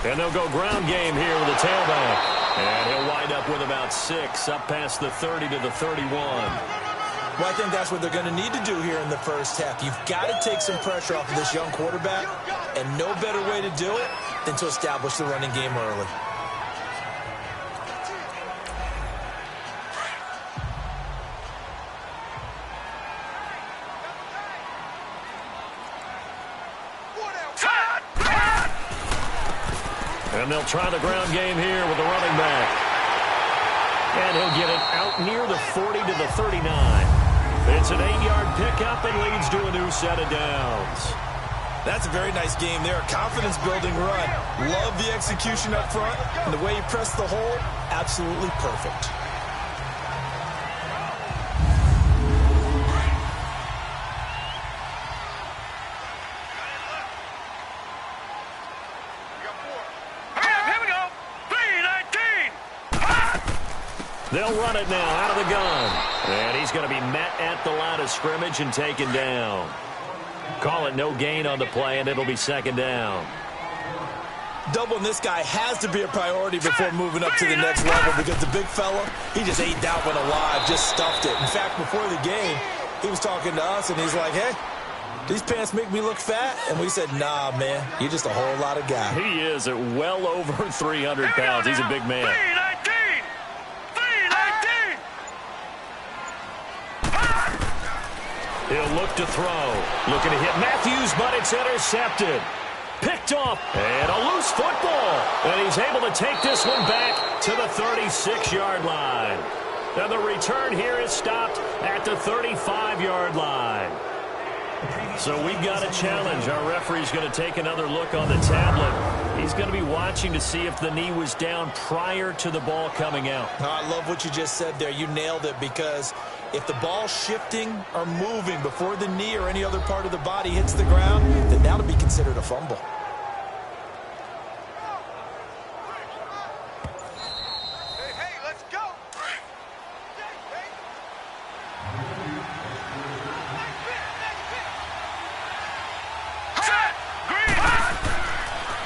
And they'll go ground game here with a tailback. And he'll wind up with about 6, up past the 30 to the 31. Well, I think that's what they're going to need to do here in the first half. You've got to take some pressure off of this young quarterback, and no better way to do it than to establish the running game early. And they'll try the ground game here with the running back. And he'll get it out near the 40 to the 39. It's an 8-yard pickup and leads to a new set of downs. That's a very nice game there. Confidence-building run. Love the execution up front. And the way he pressed the hole, absolutely perfect. They'll run it now out of the gun. And he's going to be met at the line of scrimmage and taken down. Call it no gain on the play, and it'll be second down. Doubling this guy has to be a priority before moving up to the next level because the big fella, he just ate that one alive, just stuffed it. In fact, before the game, he was talking to us, and he's like, hey, these pants make me look fat? And we said, nah, man, you're just a whole lot of guy. He is at well over 300 pounds. He's a big man. He'll look to throw. Looking to hit Matthews, but it's intercepted. Picked off. And a loose football. And he's able to take this one back to the 36-yard line. And the return here is stopped at the 35-yard line. So we've got a challenge. Our referee's going to take another look on the tablet. He's going to be watching to see if the knee was down prior to the ball coming out. Oh, I love what you just said there. You nailed it, because if the ball's shifting or moving before the knee or any other part of the body hits the ground, then that'll be considered a fumble.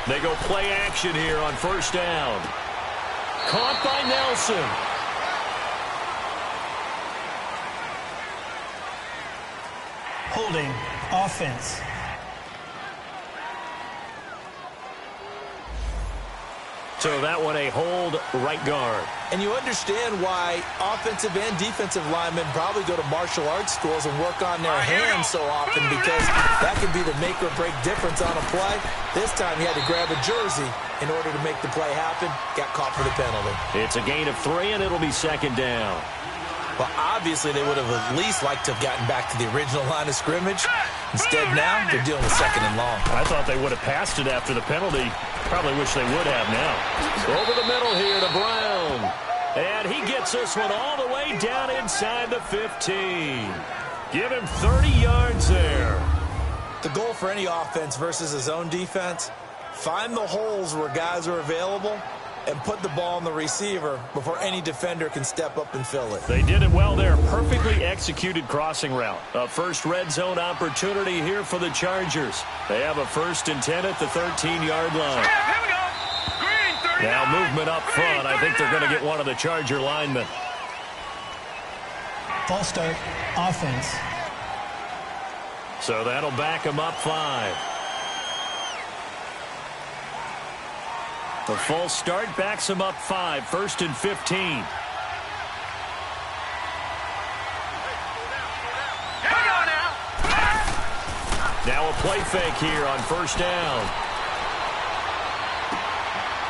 They go play action here on first down. Caught by Nelson. Holding offense. So that one a hold, right guard. And you understand why offensive and defensive linemen probably go to martial arts schools and work on their hands so often, because that can be the make or break difference on a play. This time he had to grab a jersey in order to make the play happen. Got caught for the penalty. It's a gain of 3, and it'll be second down. Well, obviously they would have at least liked to have gotten back to the original line of scrimmage. Instead now they're dealing with second and long. I thought they would have passed it after the penalty. Probably wish they would have now. Over the middle here to Brown. And he gets this one all the way down inside the 15. Give him 30 yards there. The goal for any offense versus a zone defense, find the holes where guys are available and put the ball on the receiver before any defender can step up and fill it. They did it well there. Perfectly executed crossing route. A first red zone opportunity here for the Chargers. They have a 1st and 10 at the 13-yard line. Here we go. Green, Now movement up front. I think they're going to get one of the Charger linemen. False start, offense. So that'll back them up 5. The false start backs them up 5. 1st and 15. Now a play fake here on first down.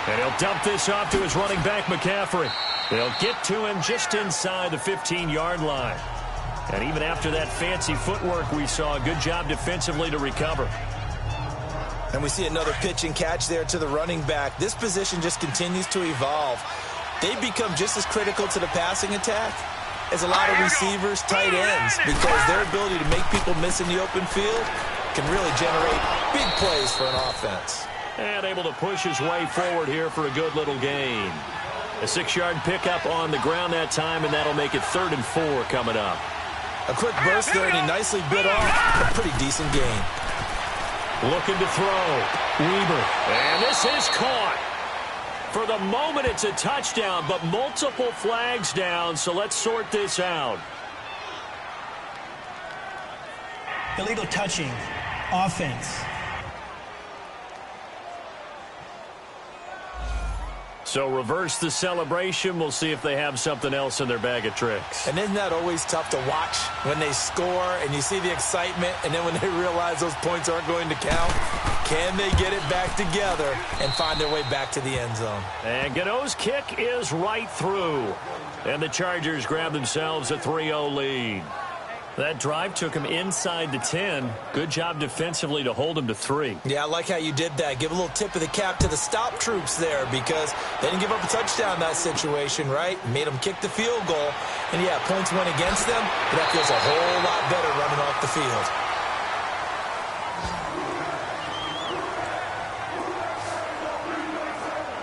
And he'll dump this off to his running back, McCaffrey. They'll get to him just inside the 15-yard line. And even after that fancy footwork we saw, a good job defensively to recover. And we see another pitch and catch there to the running back. This position just continues to evolve. They become just as critical to the passing attack as a lot of receivers, tight ends, because their ability to make people miss in the open field can really generate big plays for an offense. And able to push his way forward here for a good little gain. A 6-yard pickup on the ground that time, and that'll make it 3rd and 4 coming up. A quick burst there, and he nicely bit off a pretty decent gain. Looking to throw. Weber. And this is caught. For the moment, it's a touchdown, but multiple flags down, so let's sort this out. Illegal touching. Offense. So reverse the celebration. We'll see if they have something else in their bag of tricks. And isn't that always tough to watch when they score and you see the excitement, and then when they realize those points aren't going to count? Can they get it back together and find their way back to the end zone? And Gano's kick is right through. And the Chargers grab themselves a 3-0 lead. That drive took him inside the 10. Good job defensively to hold him to 3. Yeah, I like how you did that. Give a little tip of the cap to the stop troops there, because they didn't give up a touchdown in that situation, right? Made them kick the field goal. And, yeah, points went against them, but that feels a whole lot better running off the field.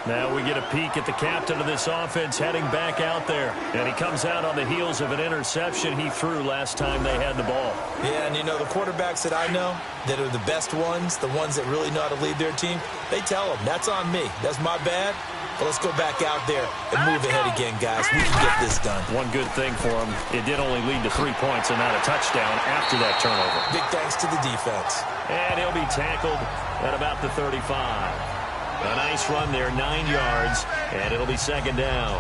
Now we get a peek at the captain of this offense heading back out there. And he comes out on the heels of an interception he threw last time they had the ball. Yeah, and you know, the quarterbacks that I know that are the best ones, the ones that really know how to lead their team, they tell them, that's on me. That's my bad. But let's go back out there and move ahead again, guys. We can get this done. One good thing for him, it did only lead to 3 points and not a touchdown after that turnover. Big thanks to the defense. And he'll be tackled at about the 35. A nice run there, 9 yards, and it'll be second down.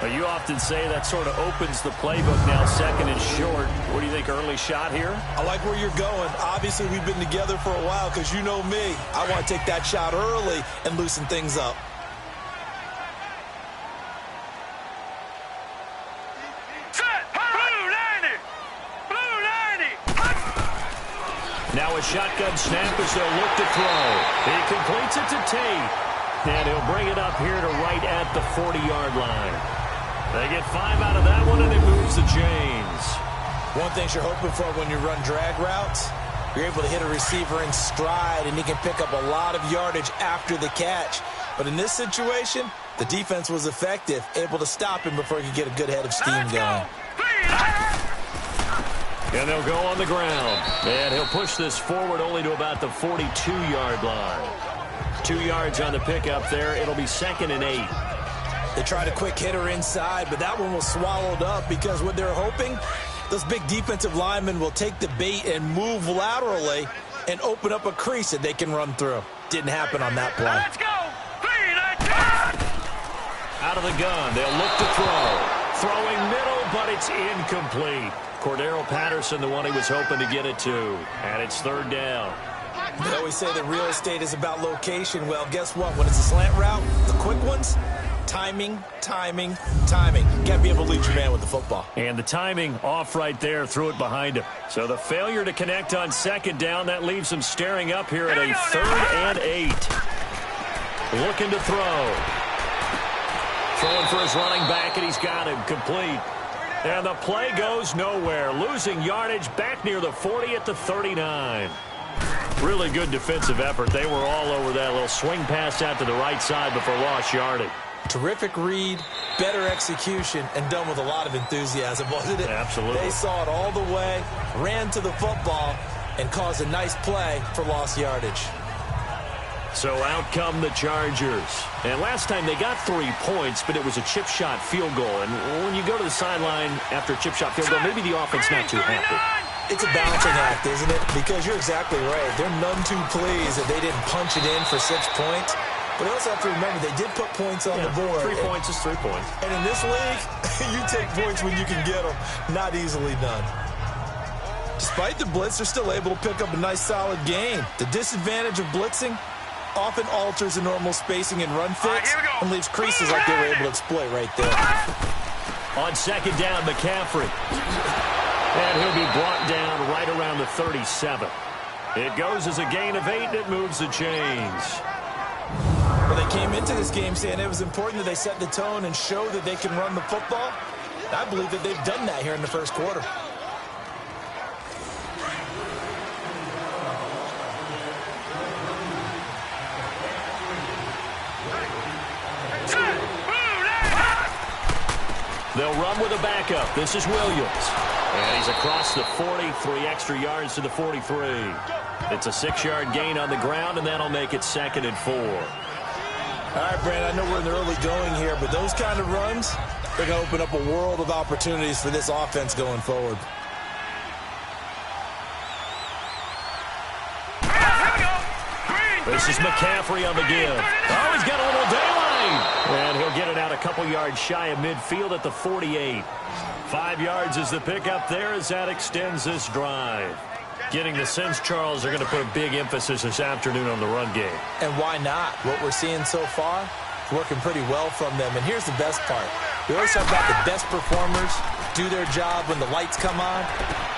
But you often say that sort of opens the playbook now, second and short. What do you think, early shot here? I like where you're going. Obviously, we've been together for a while because you know me. I want to take that shot early and loosen things up. Now a shotgun snap as they'll look to throw. He completes it to Tate. And he'll bring it up here to right at the 40-yard line. They get 5 out of that one, and it moves the chains. One thing you're hoping for when you run drag routes, you're able to hit a receiver in stride, and he can pick up a lot of yardage after the catch. But in this situation, the defense was effective, able to stop him before he could get a good head of steam going. And they'll go on the ground. And he'll push this forward only to about the 42-yard line. 2 yards on the pickup there. It'll be second and 8. They tried a quick hitter inside, but that one was swallowed up because what they're hoping, those big defensive linemen will take the bait and move laterally and open up a crease that they can run through. Didn't happen on that play. Let's go. Out of the gun. They'll look to throw. Throwing middle, but it's incomplete. Cordero Patterson, the one he was hoping to get it to. And it's third down. They always say that real estate is about location. Well, guess what? When it's a slant route, the quick ones, timing, timing, timing. Got to be able to lead your man with the football. And the timing off right there, threw it behind him. So the failure to connect on second down, that leaves him staring up here at a 3rd and 8. Looking to throw. Throwing for his running back, and he's got him complete. And the play goes nowhere. Losing yardage back near the 40 at the 39. Really good defensive effort. They were all over that little swing pass out to the right side before lost yardage. Terrific read, better execution, and done with a lot of enthusiasm, wasn't it? Absolutely. They saw it all the way, ran to the football, and caused a nice play for lost yardage. So out come the Chargers. And last time they got 3 points, but it was a chip shot field goal. And when you go to the sideline after a chip shot field goal, maybe the offense not too happy. It's a balancing act, isn't it? Because you're exactly right. They're none too pleased that they didn't punch it in for 6 points. But they also have to remember they did put points on the board. 3 points is 3 points. And in this league, you take points when you can get them. Not easily done. Despite the blitz, they're still able to pick up a nice solid gain. The disadvantage of blitzing often alters the normal spacing and run fits and leaves creases like they were able to exploit right there. On second down, McCaffrey. And he'll be brought down right around the 37. It goes as a gain of 8, and it moves the chains. Well, they came into this game saying it was important that they set the tone and show that they can run the football. I believe that they've done that here in the first quarter. They'll run with a backup. This is Williams. And he's across the 40, 3 extra yards to the 43. It's a 6-yard gain on the ground, and that'll make it 2nd and 4. All right, Brandon, I know we're in the early going here, but those kind of runs, they're going to open up a world of opportunities for this offense going forward. This is McCaffrey on the give. Oh, he's got a little daylight. And he'll get it out a couple yards shy of midfield at the 48. 5 yards is the pickup there as that extends this drive. Getting the sense Charles are going to put a big emphasis this afternoon on the run game. And why not? What we're seeing so far is working pretty well from them. And here's the best part. We always talk about the best performers do their job when the lights come on.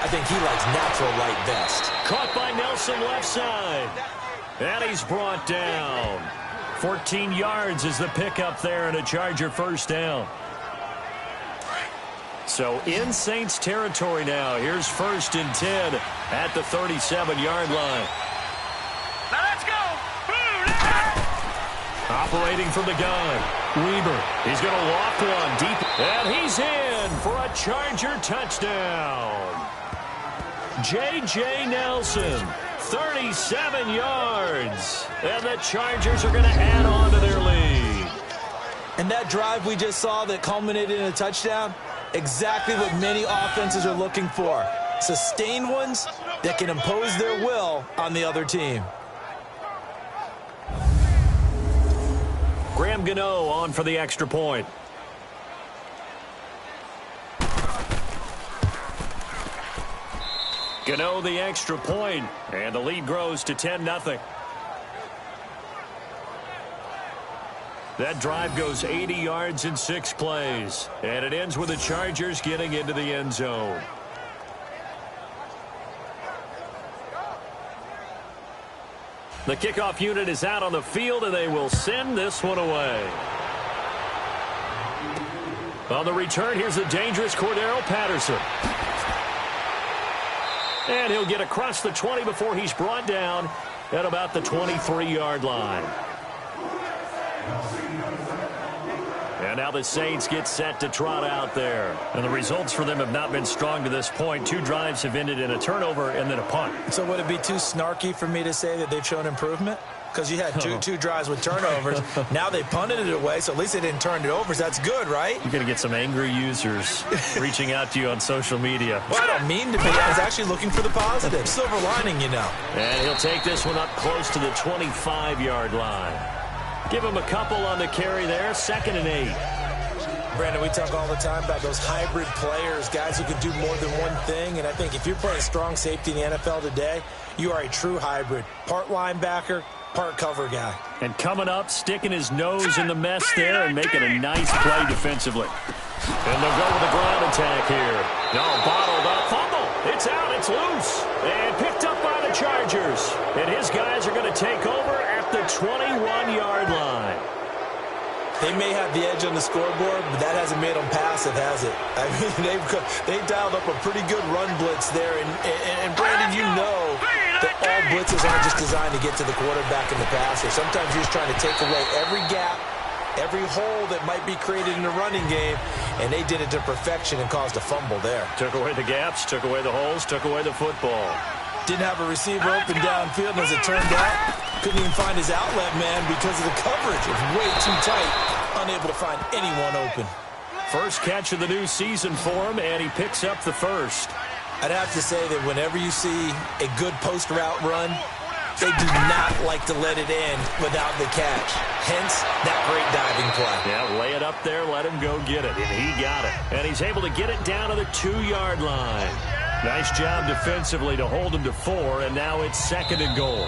I think he likes natural light best. Caught by Nelson left side. And he's brought down. 14 yards is the pickup there and a Charger first down. So in Saints territory now. Here's 1st and 10 at the 37-yard line. Now let's go. Operating from the gun. Weber. He's going to loft one deep. And he's in for a Charger touchdown. J.J. Nelson. 37 yards. And the Chargers are going to add on to their lead. And that drive we just saw that culminated in a touchdown, exactly what many offenses are looking for. Sustained ones that can impose their will on the other team. Graham Gano on for the extra point. Gano the extra point, and the lead grows to 10-0. That drive goes 80 yards in 6 plays, and it ends with the Chargers getting into the end zone. The kickoff unit is out on the field, and they will send this one away. On the return, here's the dangerous Cordero Patterson. And he'll get across the 20 before he's brought down at about the 23-yard line. And now the Saints get set to trot out there. And the results for them have not been strong to this point. 2 drives have ended in a turnover and then a punt. So would it be too snarky for me to say that they've shown improvement? Because you had two drives with turnovers. Now they punted it away, so at least they didn't turn it over. So that's good, right? You're going to get some angry users reaching out to you on social media. Well, I don't mean to be. I was actually looking for the positive. Silver lining, you know. And he'll take this one up close to the 25-yard line. Give him a couple on the carry there. 2nd and 8. Brandon, we talk all the time about those hybrid players, guys who can do more than one thing. And I think if you're playing strong safety in the NFL today, you are a true hybrid. Part linebacker, part cover guy. And coming up, sticking his nose in the mess there and making a nice play defensively. And they'll go with the ground attack here. No, bottled up. Fumble. It's out. It's loose. And picked up by the Chargers. And his guys are going to take over at the 21-yard line. They may have the edge on the scoreboard, but that hasn't made them passive, has it? I mean, they've dialed up a pretty good run blitz there. And Brandon, you know that all blitzes aren't just designed to get to the quarterback and the passer. Sometimes you're just trying to take away every gap, every hole that might be created in the running game, and they did it to perfection and caused a fumble there. Took away the gaps, took away the holes, took away the football. Didn't have a receiver open downfield, and as it turned out, couldn't even find his outlet man because of the coverage. It was way too tight, unable to find anyone open. First catch of the new season for him, and he picks up the first. I'd have to say that whenever you see a good post route run, they do not like to let it end without the catch. Hence, that great diving play. Yeah, lay it up there, let him go get it. And he got it. And he's able to get it down to the 2-yard line. Nice job defensively to hold him to 4, and now it's 2nd and goal.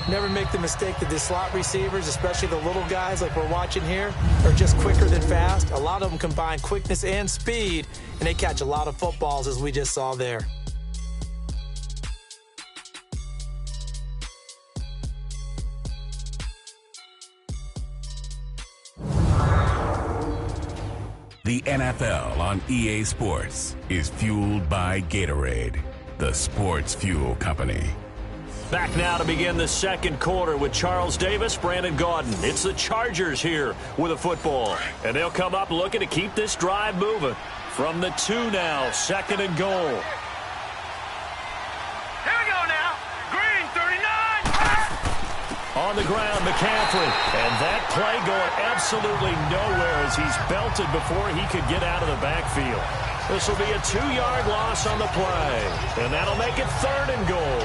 Never make the mistake that the slot receivers, especially the little guys like we're watching here, are just quicker than fast. A lot of them combine quickness and speed, and they catch a lot of footballs, as we just saw there. The NFL on EA Sports is fueled by Gatorade, the sports fuel company. Back now to begin the second quarter with Charles Davis, Brandon Gaudin. It's the Chargers here with a football. And they'll come up looking to keep this drive moving. From the 2 now, 2nd and goal. Here we go now. Green, 39. On the ground, McCaffrey. And that play going absolutely nowhere as he's belted before he could get out of the backfield. This will be a 2-yard loss on the play. And that'll make it 3rd and goal.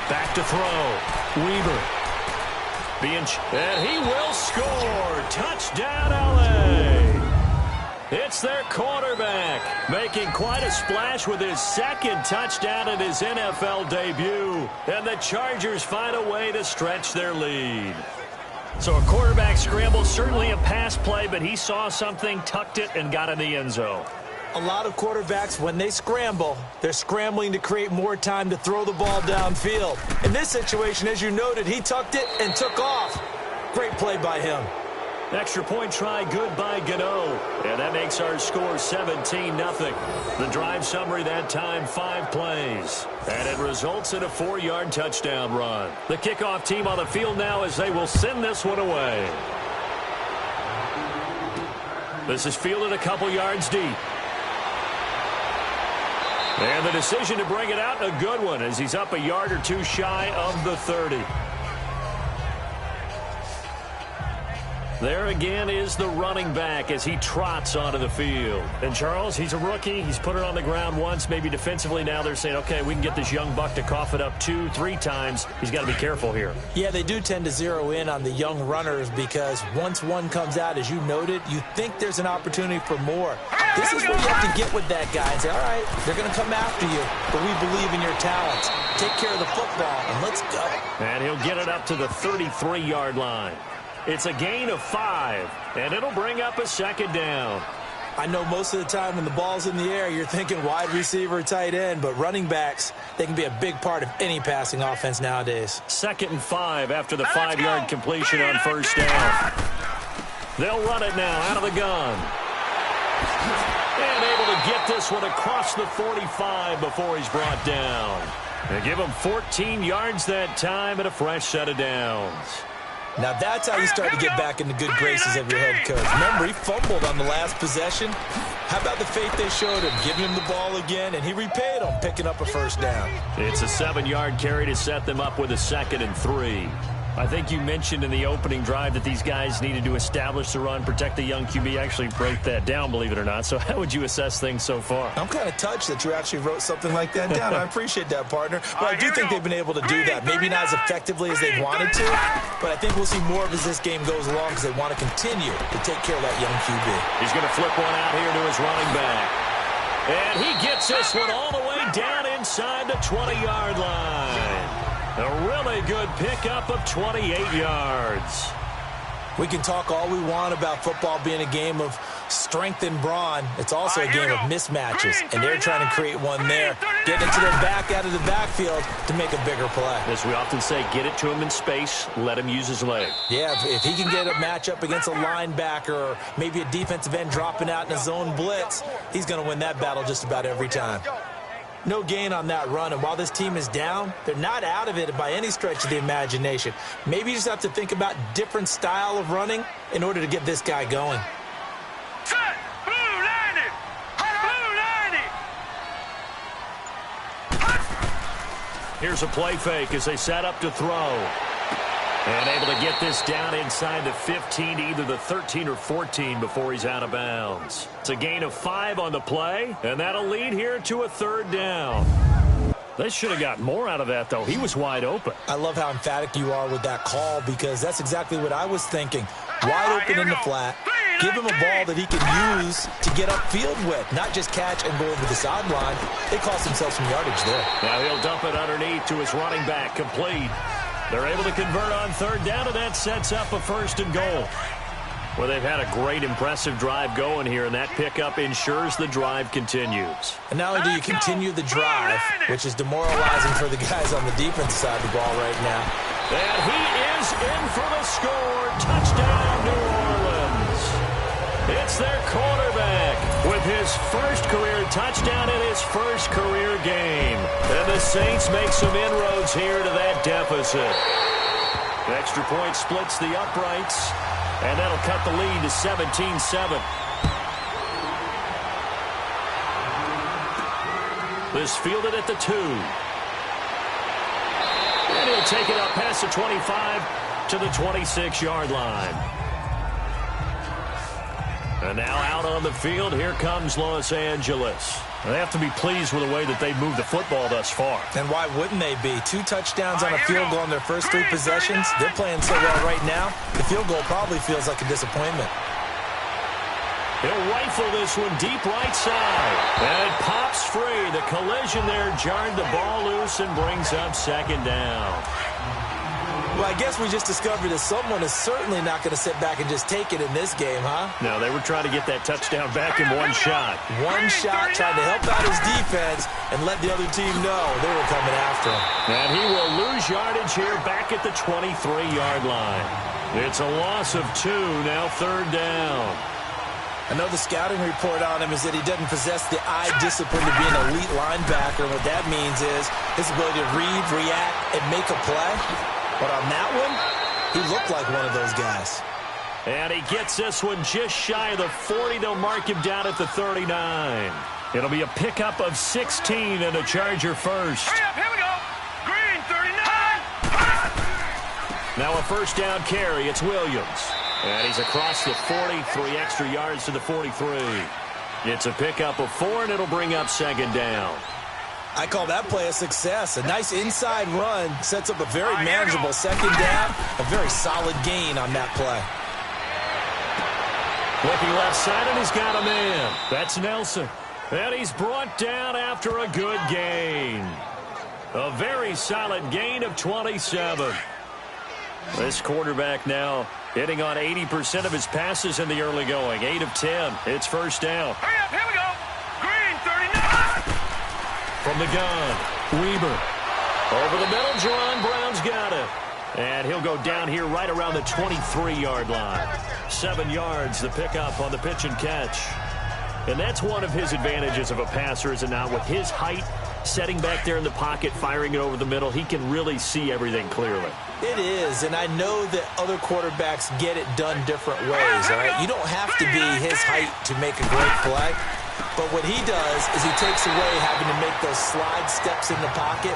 Back to throw. Weaver. And he will score. Touchdown, L.A. It's their quarterback making quite a splash with his 2nd touchdown in his NFL debut. And the Chargers find a way to stretch their lead. So a quarterback scramble, certainly a pass play, but he saw something, tucked it, and got in the end zone. A lot of quarterbacks, when they scramble, they're scrambling to create more time to throw the ball downfield. In this situation, as you noted, he tucked it and took off. Great play by him. Extra point try good by Gano. And that makes our score 17-0. The drive summary that time, 5 plays. And it results in a 4-yard touchdown run. The kickoff team on the field now as they will send this one away. This is fielded a couple yards deep. And the decision to bring it out, a good one, as he's up a yard or 2 shy of the 30. There again is the running back as he trots onto the field. And Charles, he's a rookie. He's put it on the ground once, maybe defensively. Now they're saying, okay, we can get this young buck to cough it up 2, 3 times. He's got to be careful here. Yeah, they do tend to zero in on the young runners because once one comes out, as you noted, you think there's an opportunity for more. This is where you have to get with that guy and say, all right, they're going to come after you, but we believe in your talents. Take care of the football, and let's go. And he'll get it up to the 33-yard line. It's a gain of 5, and it'll bring up a 2nd down. I know most of the time when the ball's in the air, you're thinking wide receiver, tight end, but running backs, they can be a big part of any passing offense nowadays. 2nd and 5 after the 5-yard completion on 1st down. They'll run it now out of the gun. And able to get this one across the 45 before he's brought down. They give him 14 yards that time and a fresh set of downs. Now that's how you start to get back in the good graces of your head coach. Remember, he fumbled on the last possession. How about the faith they showed him, giving him the ball again, and he repaid them, picking up a 1st down. It's a 7-yard carry to set them up with a 2nd and 3. I think you mentioned in the opening drive that these guys needed to establish the run, protect the young QB. Actually broke that down, believe it or not. So how would you assess things so far? I'm kind of touched that you actually wrote something like that down. I appreciate that, partner. But I do think they've been able to do that. Maybe not as effectively as they wanted to, but I think we'll see more of as this game goes along because they want to continue to take care of that young QB. He's going to flip one out here to his running back. And he gets this one all the way down inside the 20-yard line. A really good pickup of 28 yards. We can talk all we want about football being a game of strength and brawn. It's also a game of mismatches, and they're trying to create one there. Getting it to their back out of the backfield to make a bigger play. As we often say, get it to him in space, let him use his leg. Yeah, if he can get a matchup against a linebacker or maybe a defensive end dropping out in a zone blitz, he's going to win that battle just about every time. No gain on that run, and while this team is down, they're not out of it by any stretch of the imagination. Maybe you just have to think about different style of running in order to get this guy going. Set. Blue 90. Blue 90. Here's a play fake as they set up to throw. And able to get this down inside the 15 to either the 13 or 14 before he's out of bounds. It's a gain of 5 on the play, and that'll lead here to a 3rd down. They should have got more out of that, though. He was wide open. I love how emphatic you are with that call because that's exactly what I was thinking. Wide open in the flat. Give him a ball that he can use to get upfield with, not just catch and go over the sideline. They cost themselves some yardage there. Now he'll dump it underneath to his running back, complete. They're able to convert on 3rd down, and that sets up a 1st and goal. Well, they've had a great, impressive drive going here, and that pickup ensures the drive continues. And not only do you continue the drive, which is demoralizing for the guys on the defensive side of the ball right now. And he is in for the score. Touchdown, New Orleans. It's their quarterback with his first career touchdown in his first career game. And the Saints make some inroads here to that deficit. The extra point splits the uprights, and that'll cut the lead to 17-7. This fielded at the 2. And he'll take it up past the 25 to the 26-yard line. And now out on the field, here comes Los Angeles. They have to be pleased with the way that they've moved the football thus far. And why wouldn't they be? 2 touchdowns on a field goal in their first 3 possessions. They're playing so well right now, the field goal probably feels like a disappointment. He'll rifle this one deep right side. And it pops free. The collision there jarred the ball loose and brings up second down. Well, I guess we just discovered that someone is certainly not going to sit back and just take it in this game, huh? No, they were trying to get that touchdown back in one shot. One shot, trying to help out his defense and let the other team know they were coming after him. And he will lose yardage here back at the 23-yard line. It's a loss of 2, now third down. I know the scouting report on him is that he doesn't possess the eye discipline to be an elite linebacker. And what that means is his ability to read, react, and make a play. But on that one, he looked like one of those guys. And he gets this one just shy of the 40. They'll mark him down at the 39. It'll be a pickup of 16 and a Charger first. Hurry up, here we go. Green 39. Now a first down carry. It's Williams. And he's across the 40, 3 extra yards to the 43. It's a pickup of 4, and it'll bring up second down. I call that play a success. A nice inside run sets up a very manageable second down. A very solid gain on that play. Looking left side, and he's got a man. That's Nelson. And he's brought down after a good gain. A very solid gain of 27. This quarterback now hitting on 80% of his passes in the early going. 8 of 10. It's first down. Hurry up, here we go. Green 39. From the gun, Weber. Over the middle, Jerron Brown's got it. And he'll go down here right around the 23-yard line. 7 yards, the pickup on the pitch and catch. And that's one of his advantages of a passer, is it not? With his height, setting back there in the pocket, firing it over the middle, he can really see everything clearly. It is, and I know that other quarterbacks get it done different ways, all right? You don't have to be his height to make a great play. But what he does is he takes away having to make those slide steps in the pocket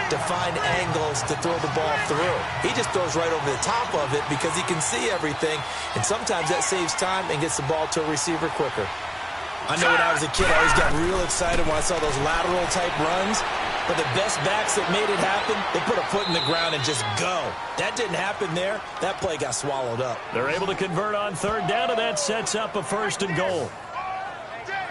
to find angles to throw the ball through. He just throws right over the top of it because he can see everything, and sometimes that saves time and gets the ball to a receiver quicker. I know when I was a kid, I always got real excited when I saw those lateral-type runs. But the best backs that made it happen, they put a foot in the ground and just go. That didn't happen there. That play got swallowed up. They're able to convert on third down, and that sets up a first and goal.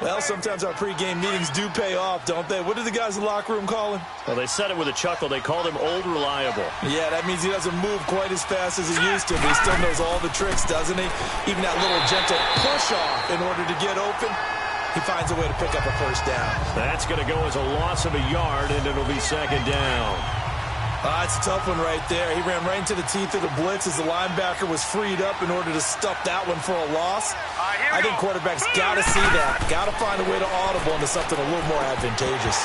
Well, sometimes our pregame meetings do pay off, don't they? What did the guys in the locker room call him? Well, they said it with a chuckle. They called him Old Reliable. Yeah, that means he doesn't move quite as fast as he used to, but he still knows all the tricks, doesn't he? Even that little gentle push-off in order to get open. He finds a way to pick up a first down. That's going to go as a loss of a yard, and it'll be second down. It's a tough one right there. He ran right into the teeth of the blitz as the linebacker was freed up in order to stuff that one for a loss. I think quarterbacks got to see that. Got to find a way to audible into something a little more advantageous.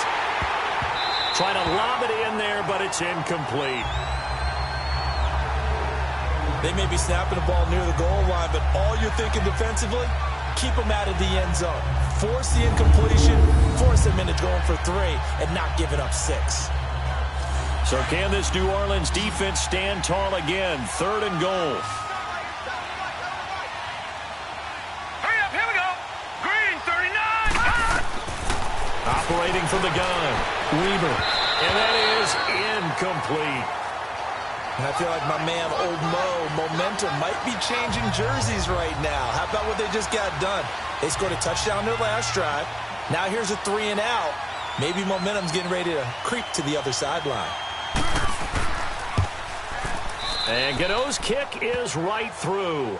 Trying to lob it in there, but it's incomplete. They may be snapping the ball near the goal line, but all you're thinking defensively, keep them out of the end zone. Force the incompletion, force them into going for 3, and not giving up 6. So can this New Orleans defense stand tall again? Third and goal. Hurry up, here we go. Green 39. Operating from the gun, Weber. And that is incomplete. And I feel like my man, Old Mo, momentum might be changing jerseys right now. How about what they just got done? They scored a touchdown their last drive. Now here's a 3 and out. Maybe momentum's getting ready to creep to the other sideline. And Gano's kick is right through.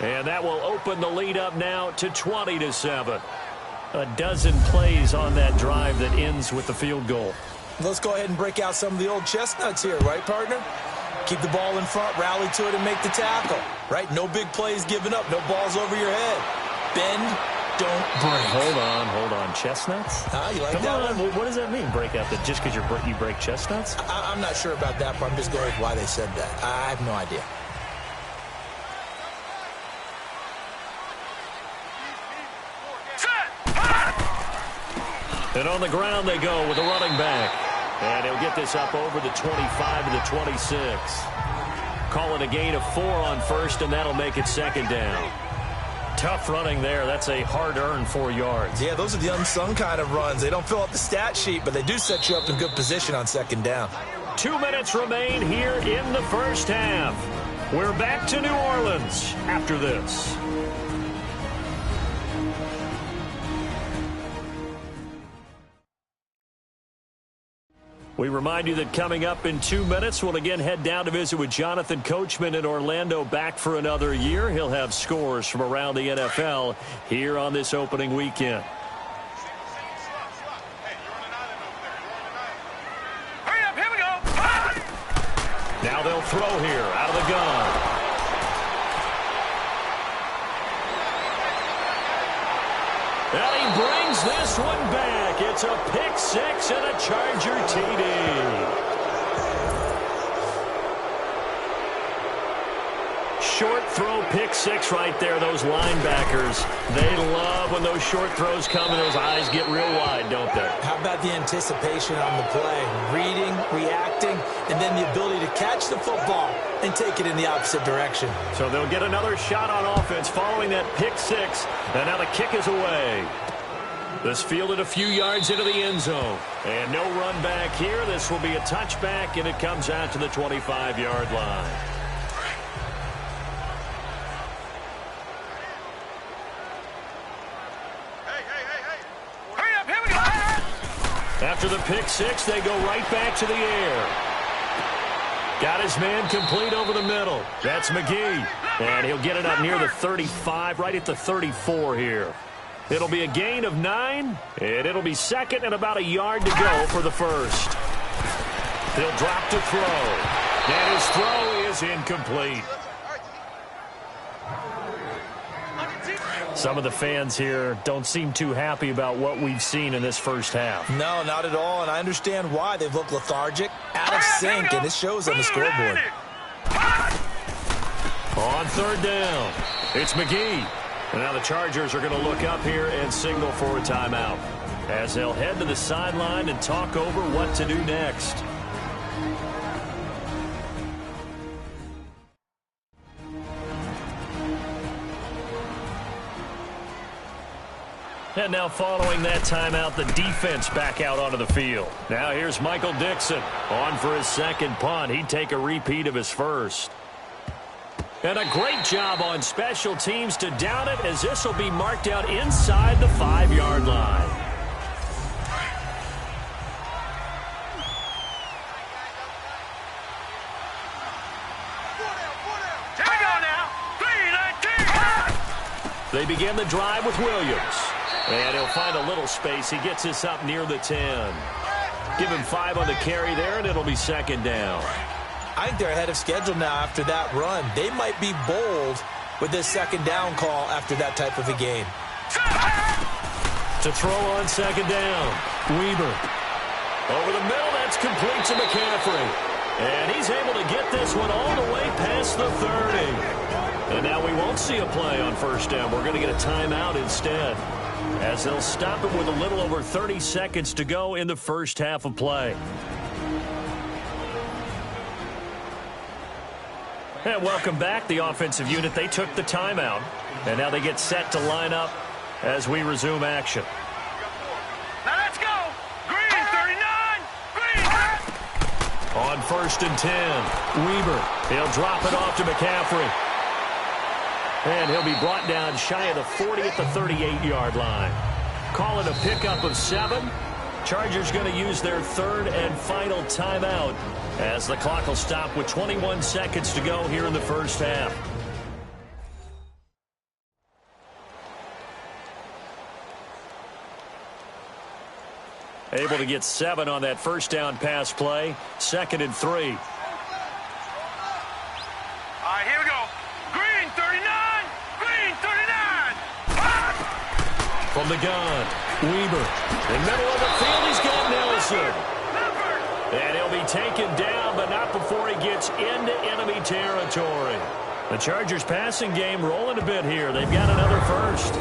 And that will open the lead up now to 20-7. A dozen plays on that drive that ends with the field goal. Let's go ahead and break out some of the old chestnuts here, right, partner? Keep the ball in front, rally to it, and make the tackle, right? No big plays given up, no balls over your head. Bend, don't break. Hold on. Chestnuts? You like Come that on. one? What does that mean, break out? That just because you break chestnuts? I'm not sure about that part. I'm just going with why they said that. I have no idea. And on the ground they go with a running back. And he'll get this up over the 25 to the 26. Call it a gain of 4 on first, and that'll make it second down. Tough running there. That's a hard-earned 4 yards. Yeah, those are the unsung kind of runs. They don't fill up the stat sheet, but they do set you up in good position on second down. 2 minutes remain here in the first half. We're back to New Orleans after this. We remind you that coming up in 2 minutes, we'll again head down to visit with Jonathan Coachman in Orlando, back for another year. He'll have scores from around the NFL here on this opening weekend. Hurry up, here we go. Now they'll throw here out of the gun. And he brings this one back. It's a pick six and a Charger TD. Short throw pick six right there. Those linebackers, they love when those short throws come and those eyes get real wide, don't they? How about the anticipation on the play? Reading, reacting, and then the ability to catch the football and take it in the opposite direction. So they'll get another shot on offense following that pick six. And now the kick is away. This fielded a few yards into the end zone. And no run back here. This will be a touchback, and it comes out to the 25-yard line. Hurry up, here we go. After the pick six, they go right back to the air. Got his man complete over the middle. That's McGee. And he'll get it up near the 35, right at the 34 here. It'll be a gain of 9, and it'll be second and about a yard to go for the first. He'll drop to throw. And his throw is incomplete. Some of the fans here don't seem too happy about what we've seen in this first half. No, not at all, and I understand why. They've looked lethargic, out of sync, and it shows on the scoreboard. On third down, it's McGee. And now the Chargers are going to look up here and signal for a timeout as they'll head to the sideline and talk over what to do next. And now following that timeout, the defense back out onto the field. Now here's Michael Dixon on for his second punt. He'd take a repeat of his first. And a great job on special teams to down it, as this will be marked out inside the 5-yard line. Here we go now. 3-19. They begin the drive with Williams. And he'll find a little space. He gets this up near the 10. Give him 5 on the carry there, and it'll be second down. I think they're ahead of schedule now after that run. They might be bold with this second down call after that type of a game. To throw on second down, Weber. Over the middle, that's complete to McCaffrey. And he's able to get this one all the way past the 30. And now we won't see a play on first down. We're going to get a timeout instead, as they'll stop it with a little over 30 seconds to go in the first half of play. And welcome back. The offensive unit, they took the timeout. And now they get set to line up as we resume action. Now let's go. Green, 39. Green. On first and 10, Weber. He'll drop it off to McCaffrey. And he'll be brought down shy of the 40 at the 38-yard line. Call it a pickup of 7. Chargers going to use their third and final timeout, as the clock will stop with 21 seconds to go here in the first half. Able to get 7 on that first down pass play. Second and 3. All right, here we go. Green, 39. Green, 39. the gun. Weber. In the middle of the field, he's got Nelson. And he'll be taken down, but not before he gets into enemy territory. The Chargers passing game rolling a bit here. They've got another first.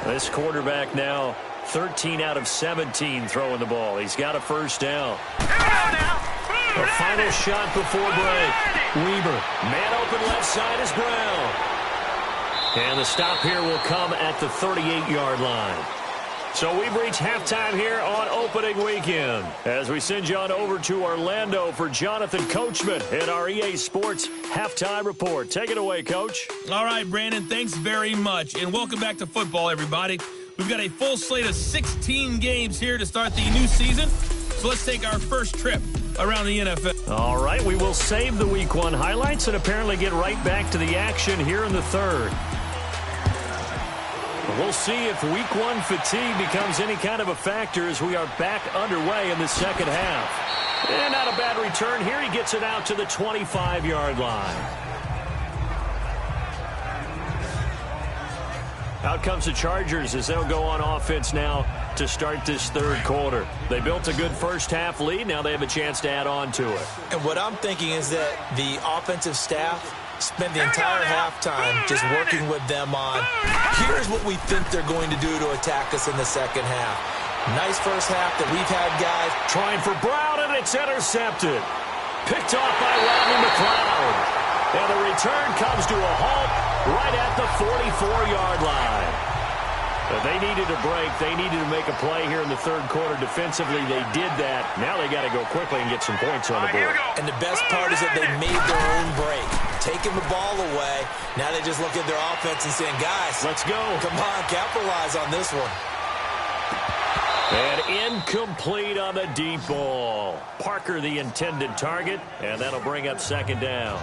This quarterback now 13 out of 17 throwing the ball. He's got a first down. The final shot before break. Weber. Man open left side is Brown. And the stop here will come at the 38-yard line. So we've reached halftime here on opening weekend as we send you on over to Orlando for Jonathan Coachman in our EA Sports Halftime Report. Take it away, Coach. All right, Brandon, thanks very much. And welcome back to football, everybody. We've got a full slate of 16 games here to start the new season. So let's take our first trip around the NFL. All right, we will save the Week 1 highlights and apparently get right back to the action here in the third. We'll see if Week 1 fatigue becomes any kind of a factor as we are back underway in the second half. And not a bad return here. He gets it out to the 25-yard line. Out comes the Chargers as they'll go on offense now to start this third quarter. They built a good first half lead. Now they have a chance to add on to it. And what I'm thinking is that the offensive staff spent the entire halftime just working with them on, here's what we think they're going to do to attack us in the second half. Nice first half that we've had, guys. Trying for Brown, and it's intercepted. Picked off by Rodney McLeod. And the return comes to a halt right at the 44-yard line. They needed a break. They needed to make a play here in the third quarter. Defensively, they did that. Now they got to go quickly and get some points on the board. And the best part is that they made their own break. Taking the ball away. Now they just look at their offense and saying, guys, let's go. Come on, capitalize on this one. And incomplete on the deep ball. Parker the intended target, and that'll bring up second down.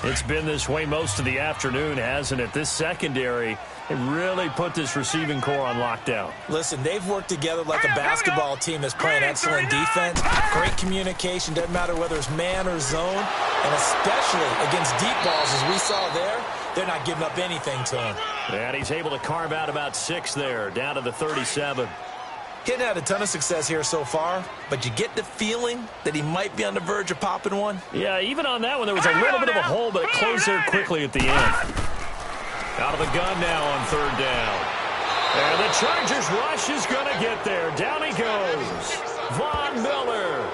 It's been this way most of the afternoon, hasn't it? This secondary, it really put this receiving core on lockdown. Listen, they've worked together like a basketball team that's playing excellent defense. Great communication, doesn't matter whether it's man or zone. And especially against deep balls, as we saw there, they're not giving up anything to him. And he's able to carve out about 6 there, down to the 37. He hadn't had a ton of success here so far, but you get the feeling that he might be on the verge of popping one. Yeah, even on that one, there was a little bit of a hole, but it closed there quickly at the end. Out of the gun now on third down. And the Chargers rush is going to get there. Down he goes. Von Miller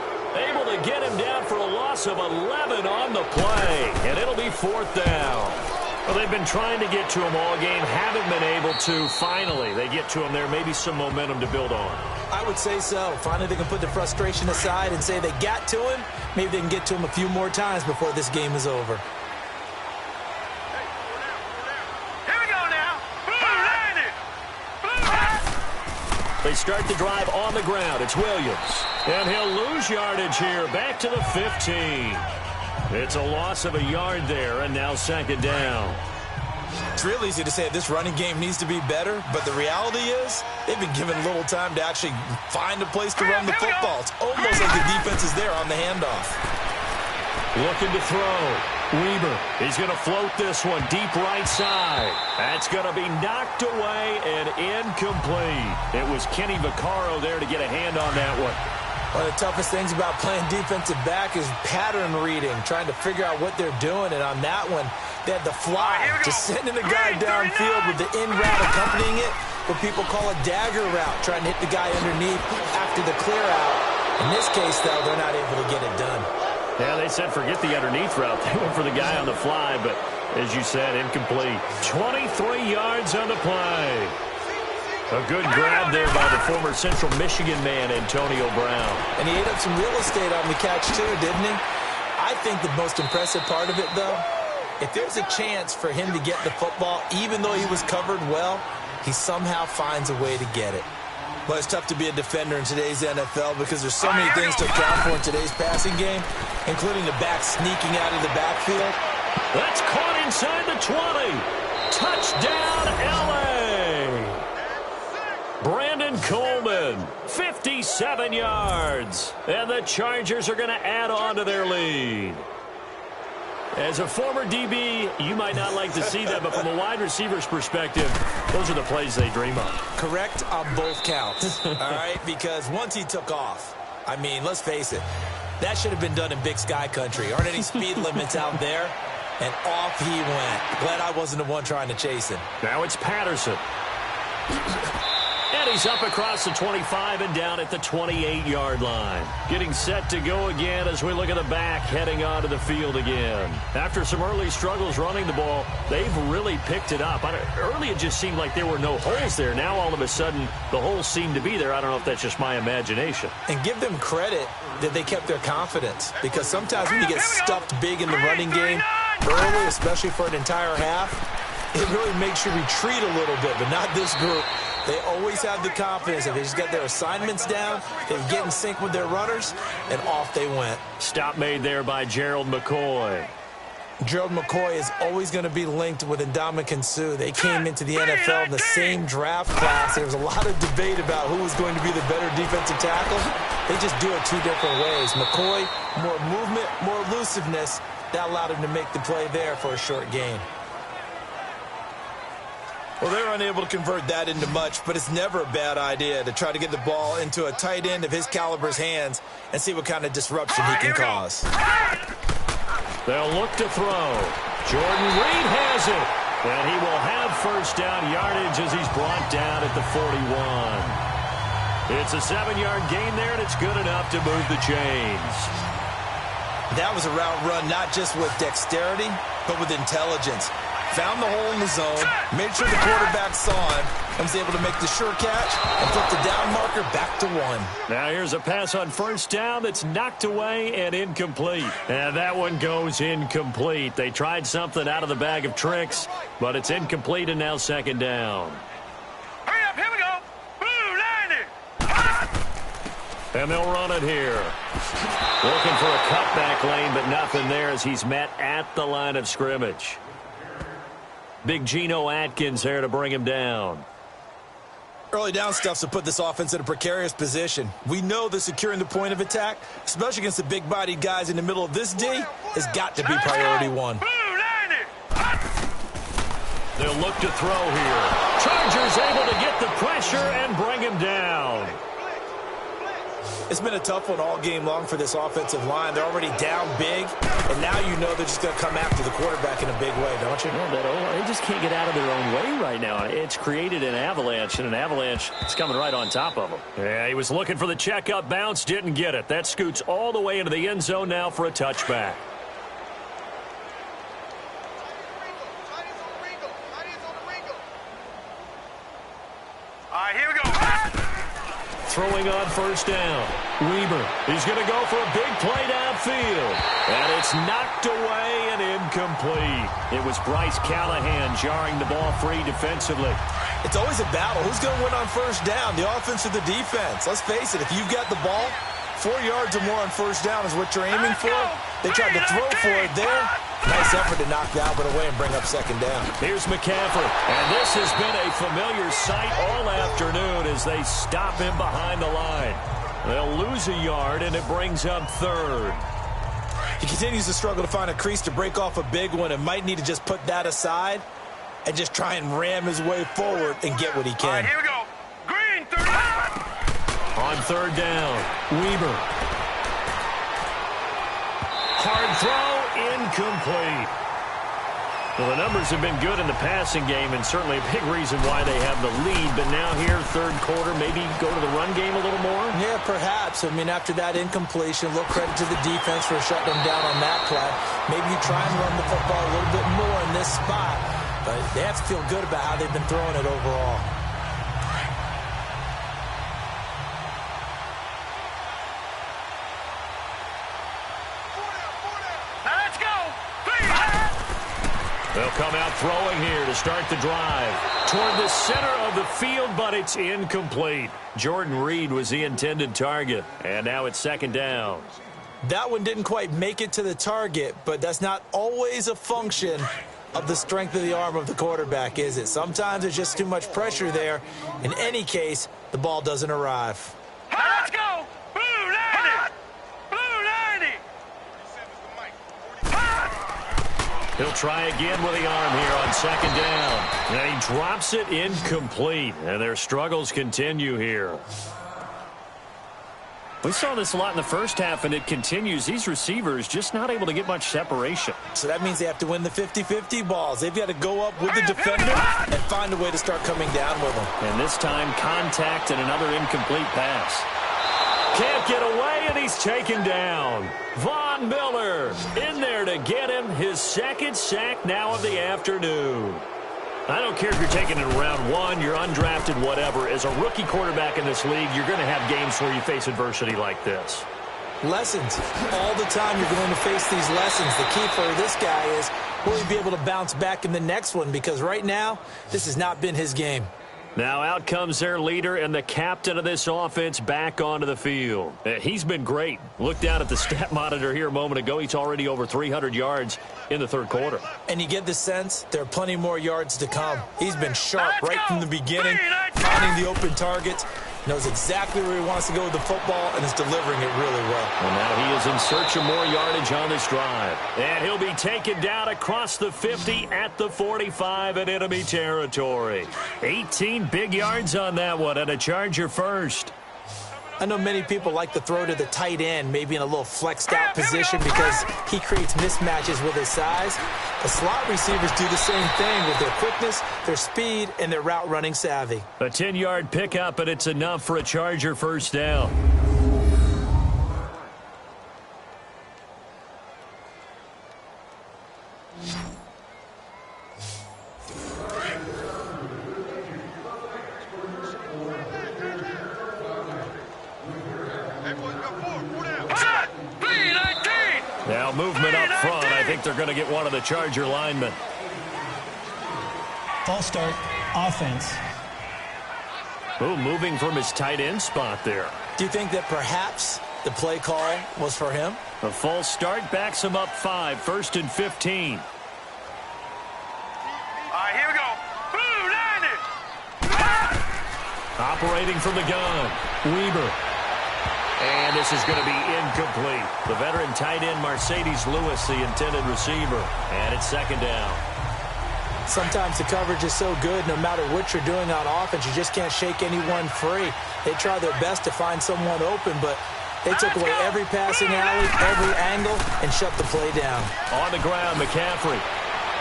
able to get him down for a loss of 11 on the play. And it'll be fourth down. Well, they've been trying to get to him all game, haven't been able to. Finally, they get to him there. Maybe some momentum to build on. I would say so. Finally, they can put the frustration aside and say they got to him. Maybe they can get to him a few more times before this game is over. Here we go now. They start the drive on the ground. It's Williams. And he'll lose yardage here. Back to the 15. It's a loss of a yard there, and now second down. It's real easy to say this running game needs to be better, but the reality is they've been given little time to actually find a place to run the football. It's almost like the defense is there on the handoff. Looking to throw. Weber. He's going to float this one deep right side. That's going to be knocked away and incomplete. It was Kenny Vaccaro there to get a hand on that one. One of the toughest things about playing defensive back is pattern reading, trying to figure out what they're doing. And on that one, they had the fly, just sending the guy downfield with the in route accompanying it, what people call a dagger route, trying to hit the guy underneath after the clear out. In this case, though, they're not able to get it done. Yeah, they said forget the underneath route. They went for the guy on the fly, but as you said, incomplete. 23 yards on the play. A good grab there by the former Central Michigan man, Antonio Brown. And he ate up some real estate on the catch, too, didn't he? I think the most impressive part of it, though, if there's a chance for him to get the football, even though he was covered well, he somehow finds a way to get it. Well, it's tough to be a defender in today's NFL because there's so many things to account for in today's passing game, including the back sneaking out of the backfield. That's caught inside the 20. Touchdown, L.A. Brandon Coleman, 57 yards. And the Chargers are going to add on to their lead. As a former DB, you might not like to see that, but from a wide receiver's perspective, those are the plays they dream of. Correct on both counts, all right? Because once he took off, I mean, let's face it, that should have been done in Big Sky country. Aren't any speed limits out there? And off he went. Glad I wasn't the one trying to chase him. Now it's Patterson. And he's up across the 25 and down at the 28-yard line. Getting set to go again as we look at the back heading onto the field again. After some early struggles running the ball, they've really picked it up. Early it just seemed like there were no holes there. Now all of a sudden the holes seem to be there. I don't know if that's just my imagination. And give them credit that they kept their confidence. Because sometimes when you get stuffed big in the running game early, especially for an entire half, it really makes you retreat a little bit, but not this group. They always have the confidence. If they just get their assignments down, they get in sync with their runners, and off they went. Stop made there by Gerald McCoy. Gerald McCoy is always going to be linked with Ndamukong Suh. They came into the NFL in the same draft class. There was a lot of debate about who was going to be the better defensive tackle. They just do it two different ways. McCoy, more movement, more elusiveness. That allowed him to make the play there for a short gain. Well, they're unable to convert that into much, but it's never a bad idea to try to get the ball into a tight end of his caliber's hands and see what kind of disruption he can cause. They'll look to throw. Jordan Reed has it. And he will have first down yardage as he's brought down at the 41. It's a 7-yard gain there, and it's good enough to move the chains. That was a route run not just with dexterity, but with intelligence. Found the hole in the zone, made sure the quarterback saw him, and was able to make the sure catch and put the down marker back to 1. Now here's a pass on first down that's knocked away and incomplete. And that one goes incomplete. They tried something out of the bag of tricks, but it's incomplete and now second down. Hurry up, here we go. Blue, 90. And they'll run it here. Looking for a cutback lane, but nothing there as he's met at the line of scrimmage. Big Geno Atkins there to bring him down. Early down stuffs will put this offense in a precarious position. We know that securing the point of attack, especially against the big-bodied guys in the middle of this D, has got to be priority 1. They'll look to throw here. Chargers able to get the pressure and bring him down. It's been a tough one all game long for this offensive line. They're already down big, and now you know they're just going to come after the quarterback in a big way, don't you? Yeah, they just can't get out of their own way right now. It's created an avalanche, and an avalanche is coming right on top of them. Yeah, he was looking for the checkup bounce, didn't get it. That scoots all the way into the end zone now for a touchback. All right, here we go. Throwing on first down. Weber, he's going to go for a big play downfield. And it's knocked away and incomplete. It was Bryce Callahan jarring the ball free defensively. It's always a battle. Who's going to win on first down, the offense or the defense? Let's face it, if you've got the ball, 4 yards or more on first down is what you're aiming for. They tried to throw for it there. Nice effort to knock the Albert away and bring up second down. Here's McCaffrey. And this has been a familiar sight all afternoon as they stop him behind the line. They'll lose a yard, and it brings up third. He continues to struggle to find a crease to break off a big one and might need to just put that aside and just try and ram his way forward and get what he can. All right, here we go. Green, 39. On third down, Weber. Hard throw, incomplete. Well, the numbers have been good in the passing game and certainly a big reason why they have the lead. But now here, third quarter, maybe go to the run game a little more? Yeah, perhaps. I mean, after that incompletion, a little credit to the defense for shutting them down on that play. Maybe you try and run the football a little bit more in this spot. But they have to feel good about how they've been throwing it overall. They'll come out throwing here to start the drive. Toward the center of the field, but it's incomplete. Jordan Reed was the intended target, and now it's second down. That one didn't quite make it to the target, but that's not always a function of the strength of the arm of the quarterback, is it? Sometimes there's just too much pressure there. In any case, the ball doesn't arrive. Let's go! Blue 90! Blue 90! He'll try again with the arm here on second down. And he drops it incomplete. And their struggles continue here. We saw this a lot in the first half, and it continues. These receivers just not able to get much separation. So that means they have to win the 50-50 balls. They've got to go up with the defender and find a way to start coming down with them. And this time, contact and another incomplete pass. Can't get away, and he's taken down. Von Miller in there to get him his second sack now of the afternoon. I don't care if you're taking it in round one, you're undrafted, whatever. As a rookie quarterback in this league, you're going to have games where you face adversity like this. Lessons. All the time you're going to face these lessons. The key for this guy is, will he be able to bounce back in the next one? Because right now, this has not been his game. Now out comes their leader and the captain of this offense back onto the field. He's been great. Look down at the stat monitor here a moment ago. He's already over 300 yards in the third quarter. And you get the sense there are plenty more yards to come. He's been sharp right from the beginning, finding the open targets, knows exactly where he wants to go with the football, and is delivering it really well. And now he is in search of more yardage on this drive. And he'll be taken down across the 50 at the 45 in enemy territory. 18 big yards on that one, and a Charger first. I know many people like to throw to the tight end, maybe in a little flexed out position because he creates mismatches with his size. The slot receivers do the same thing with their quickness, their speed, and their route running savvy. A 10-yard pickup, and it's enough for a Charger first down. Now movement up front. I think they're going to get one of the Charger linemen. False start, offense. Ooh, moving from his tight end spot there. Do you think that perhaps the play call was for him? A false start backs him up 5, 1st and 15. All right, here we go. Blue 90. Operating from the gun, Weber. And this is going to be incomplete. The veteran tight end, Mercedes Lewis, the intended receiver. And it's second down. Sometimes the coverage is so good, no matter what you're doing on offense, you just can't shake anyone free. They try their best to find someone open, but they took away every passing alley, every angle, and shut the play down. On the ground, McCaffrey.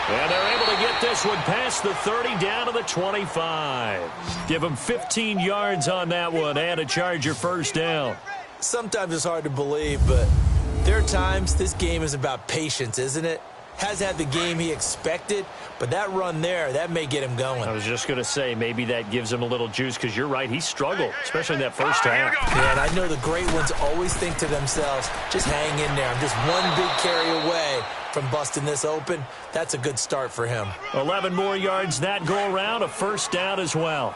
And they're able to get this one past the 30 down to the 25. Give them 15 yards on that one and a Charger first down. Sometimes it's hard to believe, but there are times this game is about patience, isn't it? Has had the game he expected, but that run there, that may get him going. I was just going to say, maybe that gives him a little juice, because you're right, he struggled, especially in that first half. Yeah, and I know the great ones always think to themselves, just hang in there. I'm just one big carry away from busting this open. That's a good start for him. 11 more yards that go around, a first down as well.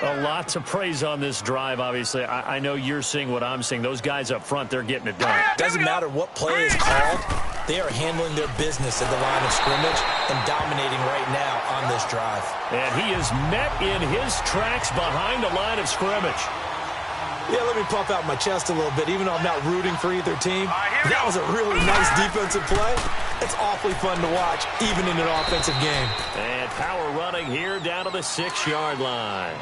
A lot to praise on this drive, obviously. I know you're seeing what I'm seeing. Those guys up front, they're getting it done. Doesn't matter what play is called. They are handling their business at the line of scrimmage and dominating right now on this drive. And he is met in his tracks behind the line of scrimmage. Yeah, let me pump out my chest a little bit, even though I'm not rooting for either team. That was a really nice defensive play. It's awfully fun to watch, even in an offensive game. And power running here down to the 6-yard line.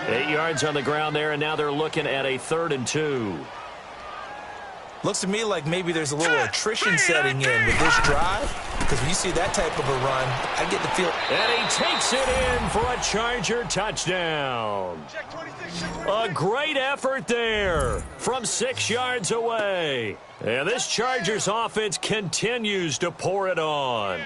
8 yards on the ground there, and now they're looking at a 3rd and 2. Looks to me like maybe there's a little attrition setting in with this drive, because when you see that type of a run, I get the feel. And he takes it in for a Charger touchdown. A great effort there from 6 yards away. And this Chargers offense continues to pour it on.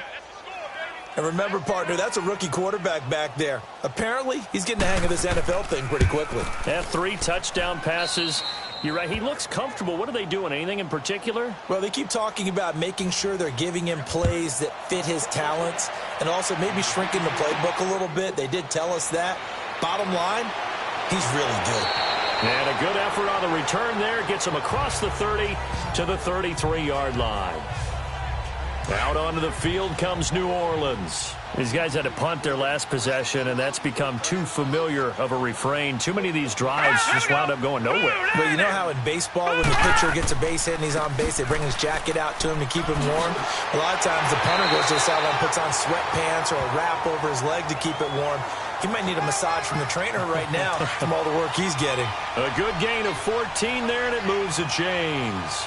And remember, partner, that's a rookie quarterback back there. Apparently, he's getting the hang of this NFL thing pretty quickly. Have 3 touchdown passes. You're right, he looks comfortable. What are they doing? Anything in particular? Well, they keep talking about making sure they're giving him plays that fit his talents and also maybe shrinking the playbook a little bit. They did tell us that. Bottom line, he's really good. And a good effort on the return there. Gets him across the 30 to the 33-yard line. Out onto the field comes New Orleans. These guys had to punt their last possession, and that's become too familiar of a refrain. Too many of these drives just wound up going nowhere. But you know how in baseball, when the pitcher gets a base hit and he's on base, they bring his jacket out to him to keep him warm? A lot of times the punter goes to the sideline, puts on sweatpants or a wrap over his leg to keep it warm. He might need a massage from the trainer right now from all the work he's getting. A good gain of 14 there, and it moves the chains.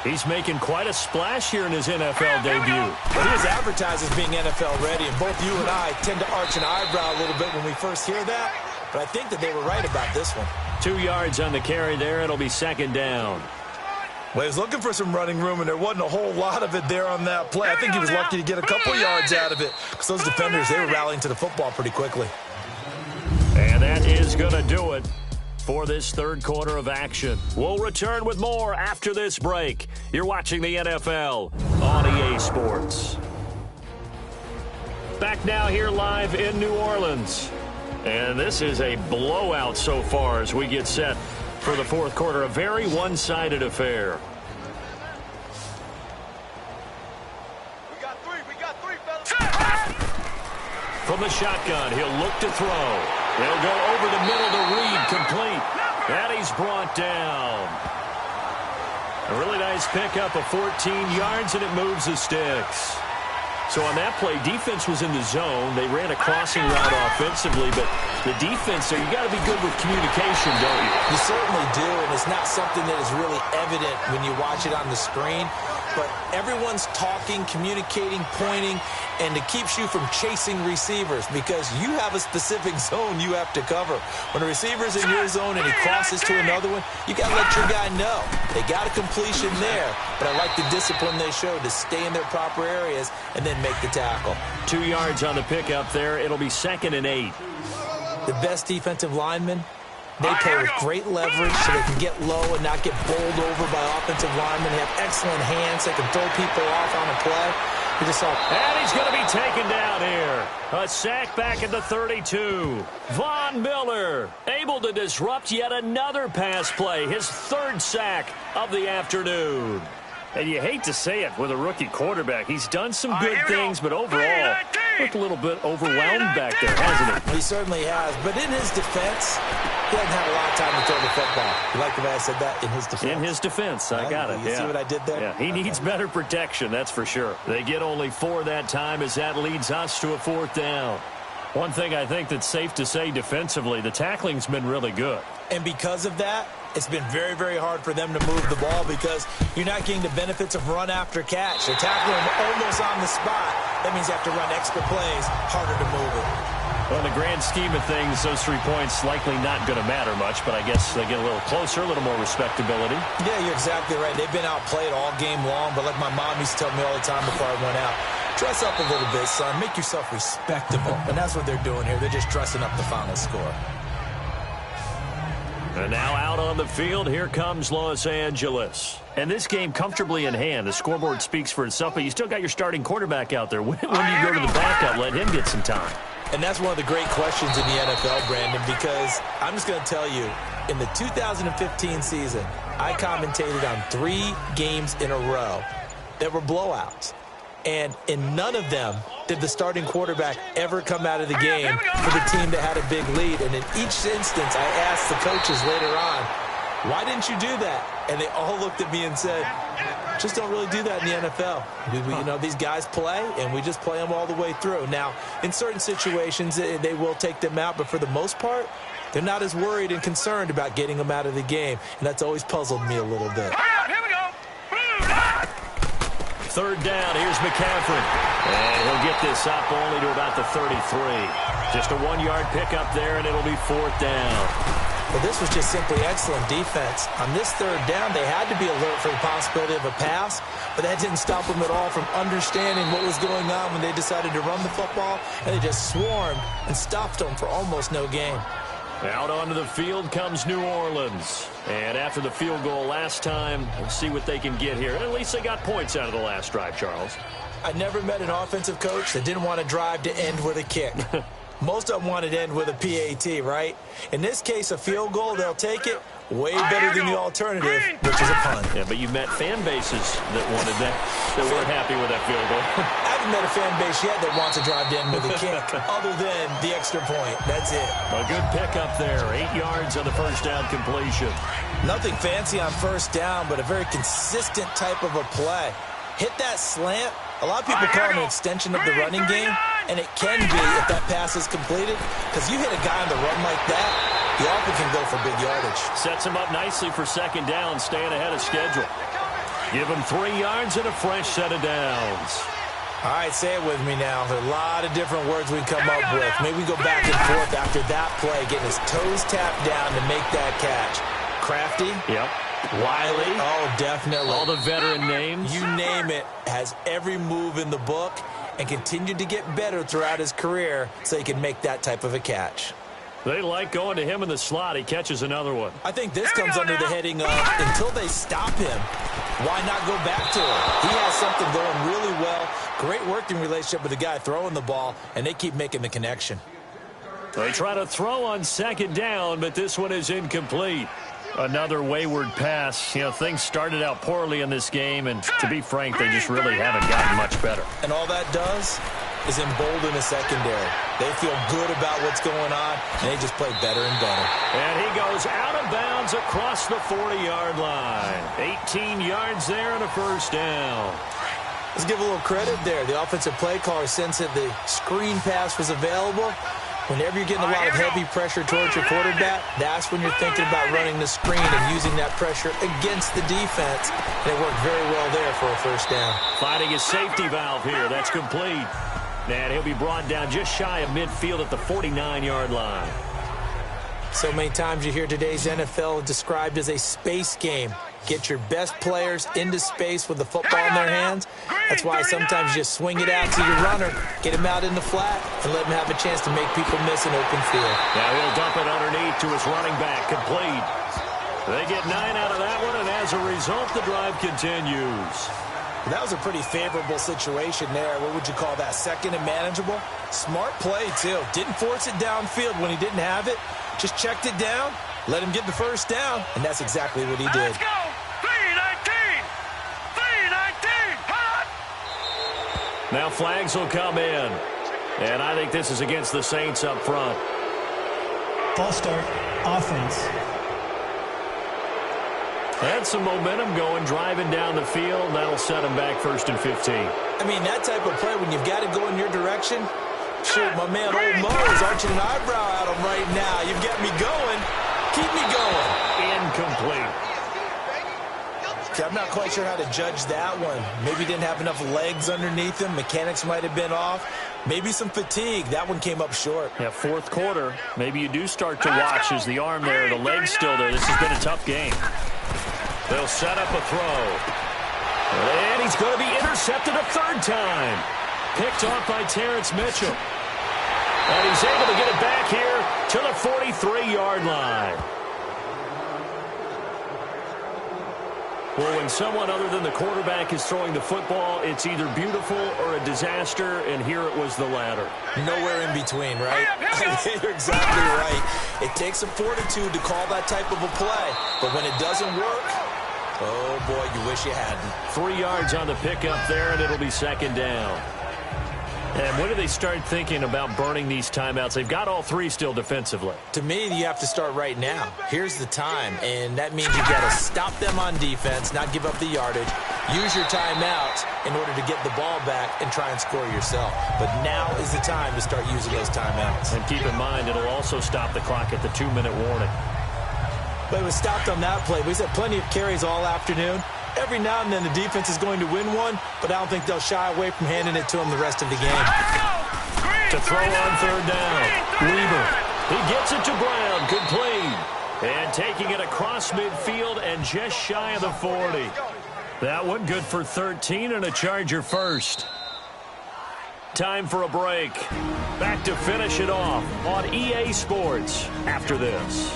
He's making quite a splash here in his NFL debut. But he is advertised as being NFL ready, and both you and I tend to arch an eyebrow a little bit when we first hear that. But I think that they were right about this one. 2 yards on the carry there. It'll be second down. Well, he was looking for some running room, and there wasn't a whole lot of it there on that play. I think he was lucky to get a couple yards out of it because those defenders, they were rallying to the football pretty quickly. And that is going to do it for this third quarter of action. We'll return with more after this break. You're watching the NFL on EA Sports. Back now here live in New Orleans. And this is a blowout so far as we get set for the fourth quarter. A very one-sided affair. We got three, fellas. From the shotgun, he'll look to throw. He'll go over the middle to Reed, complete. And he's brought down. A really nice pickup of 14 yards, and it moves the sticks. So on that play, defense was in the zone. They ran a crossing route offensively, but the defense there, you got to be good with communication, don't you? You certainly do, and it's not something that is really evident when you watch it on the screen. But everyone's talking, communicating, pointing, and it keeps you from chasing receivers because you have a specific zone you have to cover. When a receiver's in your zone and he crosses to another one, you got to let your guy know. They got a completion there, but I like the discipline they showed to stay in their proper areas and then make the tackle. 2 yards on the pickup there. It'll be 2nd and 8. The best defensive linemen, they play with great leverage so they can get low and not get bowled over by offensive linemen. They have excellent hands. They can throw people off on a play. And he's going to be taken down here. A sack back at the 32. Von Miller able to disrupt yet another pass play. His 3rd sack of the afternoon. And you hate to say it with a rookie quarterback. He's done some good things, but overall, looked a little bit overwhelmed back there, hasn't he? He certainly has. But in his defense, he hasn't had a lot of time to throw the football. You like the way I said that? In his defense? In his defense. I got it. You see what I did there? Yeah, he needs better protection, that's for sure. They get only 4 that time as that leads us to a 4th down. One thing I think that's safe to say defensively, the tackling's been really good. And because of that, it's been very, very hard for them to move the ball because you're not getting the benefits of run after catch. They're tackling them almost on the spot. That means you have to run extra plays, harder to move it. Well, in the grand scheme of things, those 3 points likely not going to matter much, but I guess they get a little closer, a little more respectability. Yeah, you're exactly right. They've been outplayed all game long, but like my mom used to tell me all the time before I went out, dress up a little bit, son. Make yourself respectable. And that's what they're doing here. They're just dressing up the final score. And now out on the field, here comes Los Angeles. And this game comfortably in hand. The scoreboard speaks for itself, but you still got your starting quarterback out there. When do you go to the backup? Let him get some time. And that's one of the great questions in the NFL, Brandon, because I'm just going to tell you, in the 2015 season, I commentated on 3 games in a row that were blowouts. And in none of them did the starting quarterback ever come out of the game for the team that had a big lead. And in each instance, I asked the coaches later on, why didn't you do that? And they all looked at me and said, just don't really do that in the NFL. You know, these guys play, and we just play them all the way through. Now, in certain situations, they will take them out, but for the most part, they're not as worried and concerned about getting them out of the game. And that's always puzzled me a little bit. Here we go. 3rd down, here's McCaffrey. And he'll get this up only to about the 33. Just a 1-yard pickup there, and it'll be 4th down. Well, this was just simply excellent defense. On this 3rd down, they had to be alert for the possibility of a pass, but that didn't stop them at all from understanding what was going on when they decided to run the football, and they just swarmed and stopped them for almost no gain. Out onto the field comes New Orleans. And after the field goal last time, we'll see what they can get here. And at least they got points out of the last drive, Charles. I never met an offensive coach that didn't want to drive to end with a kick. Most of them wanted to end with a PAT, right? In this case, a field goal, they'll take it. Way better than the alternative, which is a punt. Yeah, but you've met fan bases that wanted that weren't happy with that field goal. I haven't met a fan base yet that wants to drive in with a kick other than the extra point. That's it. A good pickup there. 8 yards on the first down completion. Nothing fancy on first down, but a very consistent type of a play. Hit that slant. A lot of people call it an extension of the running game, and it can be if that pass is completed, because you hit a guy on the run like that, he often can go for big yardage. Sets him up nicely for second down, staying ahead of schedule. Give him 3 yards and a fresh set of downs. All right, say it with me now. There are a lot of different words we can come up with. Maybe we go back and forth after that play, getting his toes tapped down to make that catch. Crafty. Yep. Wiley. Oh, definitely. All the veteran names. You name it. Has every move in the book and continued to get better throughout his career so he can make that type of a catch. They like going to him in the slot. He catches another one. I think this comes under the heading of until they stop him, why not go back to him? He has something going really well. Great working relationship with the guy throwing the ball, and they keep making the connection. They try to throw on second down, but this one is incomplete. Another wayward pass. You know, things started out poorly in this game, and to be frank, they just really haven't gotten much better. And all that does is embolden the secondary. They feel good about what's going on, and they just play better and better. And he goes out of bounds across the 40-yard line. 18 yards there and a first down. Let's give a little credit there. The offensive play caller sensed that the screen pass was available. Whenever you're getting a lot of heavy pressure towards your quarterback, that's when you're thinking about running the screen and using that pressure against the defense. And it worked very well there for a first down. Finding his safety valve here. That's complete. And he'll be brought down just shy of midfield at the 49-yard line. So many times you hear today's NFL described as a space game. Get your best players into space with the football in their hands. That's why sometimes you just swing it out to your runner, get him out in the flat, and let him have a chance to make people miss an open field. Now he'll dump it underneath to his running back, complete. They get 9 out of that one, and as a result, the drive continues. That was a pretty favorable situation there. What would you call that? Second and manageable? Smart play, too. Didn't force it downfield when he didn't have it. Just checked it down, let him get the first down, and that's exactly what he did. Let's go! 3-19! 3-19! Hot! Now flags will come in. And I think this is against the Saints up front. False start, offense. Had some momentum going, driving down the field. That'll set him back 1st and 15. I mean, that type of play, when you've got to go in your direction, shoot, my man Old Mo is arching an eyebrow at him right now. You've got me going. Keep me going. Incomplete. Okay, I'm not quite sure how to judge that one. Maybe didn't have enough legs underneath him. Mechanics might have been off. Maybe some fatigue. That one came up short. Yeah, fourth quarter. Maybe you do start to watch as the arm there, the leg's still there. This has been a tough game. They'll set up a throw. And he's going to be intercepted a third time. Picked off by Terrence Mitchell. And he's able to get it back here to the 43-yard line. Well, when someone other than the quarterback is throwing the football, it's either beautiful or a disaster, and here it was the latter. Nowhere in between, right? You're exactly right. It takes some fortitude to call that type of a play, but when it doesn't work, oh, boy, you wish you hadn't. 3 yards on the pickup there, and it'll be second down. And when do they start thinking about burning these timeouts? They've got all 3 still defensively. To me, you have to start right now. Here's the time, and that means you've got to stop them on defense, not give up the yardage, use your timeouts in order to get the ball back and try and score yourself. But now is the time to start using those timeouts. And keep in mind, it'll also stop the clock at the 2-minute warning. But it was stopped on that play. We've had plenty of carries all afternoon. Every now and then the defense is going to win one, but I don't think they'll shy away from handing it to them the rest of the game. To throw on third down, Weaver. He gets it to Brown, complete. And taking it across midfield and just shy of the 40. That one good for 13 and a Charger first. Time for a break. Back to finish it off on EA Sports after this.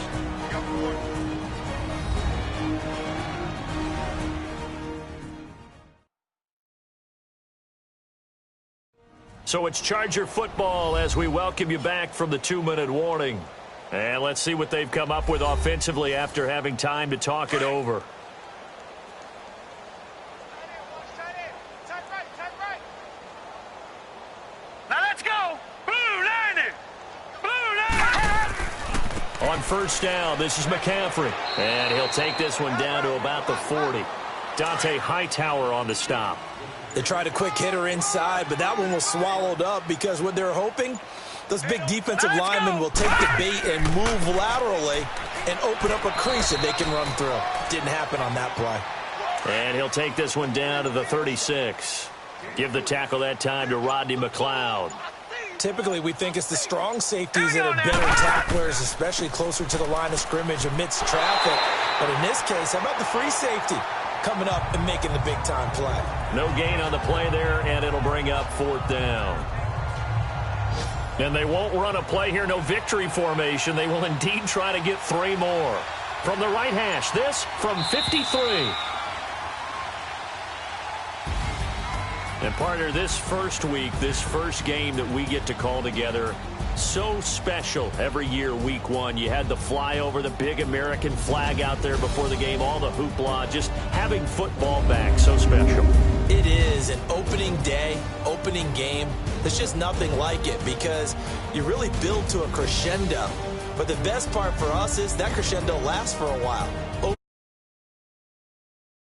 So it's Charger football as we welcome you back from the 2-minute warning. And let's see what they've come up with offensively after having time to talk it over. Now let's go. Blue line it. Blue line. On first down, this is McCaffrey. And he'll take this one down to about the 40. Dante Hightower on the stop. They tried a quick hitter inside, but that one was swallowed up because what they're hoping, those big defensive linemen will take the bait and move laterally and open up a crease that they can run through. Didn't happen on that play. And he'll take this one down to the 36. Give the tackle that time to Rodney McLeod. Typically, we think it's the strong safeties that are better tacklers, especially closer to the line of scrimmage amidst traffic. But in this case, how about the free safety coming up and making the big-time play? No gain on the play there, and it'll bring up fourth down. And they won't run a play here, no victory formation. They will indeed try to get 3 more. From the right hash, this from 53. And partner, this first week, this first game that we get to call together, so special every year, week 1. You had the flyover, the big American flag out there before the game, all the hoopla, just having football back, so special. It is an opening day, opening game. There's just nothing like it because you really build to a crescendo. But the best part for us is that crescendo lasts for a while.